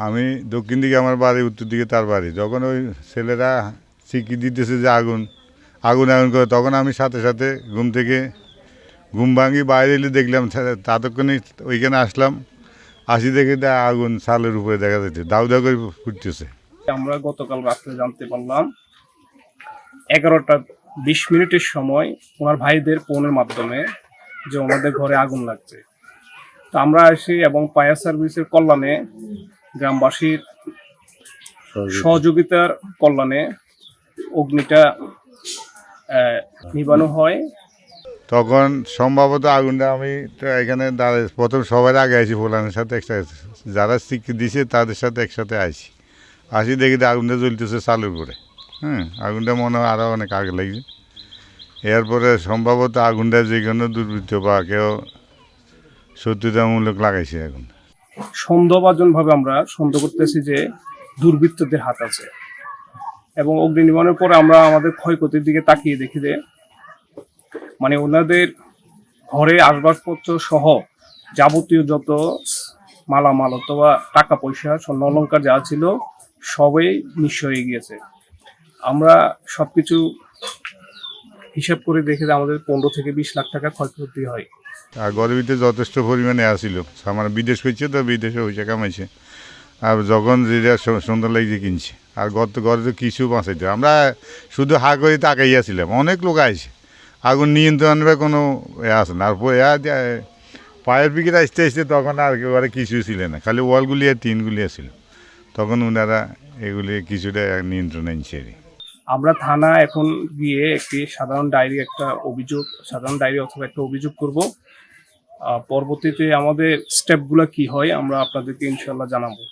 আমি দক্ষিণ দিকে আমার বাড়ি, উত্তর দিকে তার বাড়ি। যখন ওই ছেলেরা চিকি দিতেছে যে আগুন আগুন আগুন করে, তখন আমি সাথে সাথে ঘুম ভাঙি বাইরে এলে দেখলাম ততক্ষণে ওইখানে আসলাম। আসি দেখে আগুন ছালের উপরে দেখা যাচ্ছে, দাউ দাউ করে ফুটতেছে। আমরা গতকাল রাত্রে জানতে পারলাম 11টা 20 মিনিটের সময় ওনার ভাইদের ফোনের মাধ্যমে যে ওনাদের ঘরে আগুন লাগছে। তো আমরা আসি এবং ফায়ার সার্ভিসের কল্যাণে, গ্রামবাসীর সহযোগিতার কল্যাণে অগ্নিটা নিবানো হয়। তখন সম্ভবত আগুনটা আমি তো এখানে প্রথম সবার আগে আইসি ফোলানের সাথে একসাথে, যারা চিকি দিছে তাদের সাথে একসাথে আসি দেখি আগুনটা জ্বলতেছে চালের উপরে। আগুনটা মনে হয় আরও অনেক আগে লাগছে। এরপরে সম্ভবত আগুনটা যে কোনো দুর্বৃত্ত বা কেউ শত্রুতামূলক লাগাইছে আগুন। সন্দেহভাজনভাবে আমরা সন্দেহ করতেছি যে দুর্বৃত্তদের হাত আছে, এবং অগ্নি নির্মাণের পরে আমরা আমাদের ক্ষয়ক্ষতির দিকে তাকিয়ে দেখি যে মানে ওনাদের ঘরে আসবাবপত্র সহ যাবতীয় যত মালামাল অথবা টাকা পয়সা স্বর্ণ অলংকার যা ছিল সবই নিঃস্ব হয়ে গিয়েছে। আমরা সবকিছু হিসাব করে দেখে যে আমাদের 15 থেকে 20 লাখ টাকা ক্ষয়ক্ষতি হয়। আর গরিবিতে যথেষ্ট পরিমাণে আসছিল, আমার বিদেশ করছে তো বিদেশে পয়সা কামাইছে। আর যখন যেটা সুন্দর লাগছে কিনছে। আর ঘরে তো কিছু বাঁচাইতে, আমরা শুধু হা করে তাকাইয়াছিলাম। অনেক লোক আইছে, আগুন নিয়ন্ত্রণের কোনো আছে না। আর পায়ের পিকেট আসতে আসতে তখন আর একেবারে কিছুই ছিল না, খালি ওয়ালগুলি আর টিনগুলি ছিল। তখন ওনারা এগুলি কিছুটা নিয়ন্ত্রণে আনছে। আমরা থানা এখন গিয়ে একটি সাধারণ ডায়েরি অথবা একটা অভিযোগ করব। পরবর্তীতে আমাদের স্টেপগুলো কি হয় আমরা আপনাদেরকে ইনশাল্লাহ জানাবো।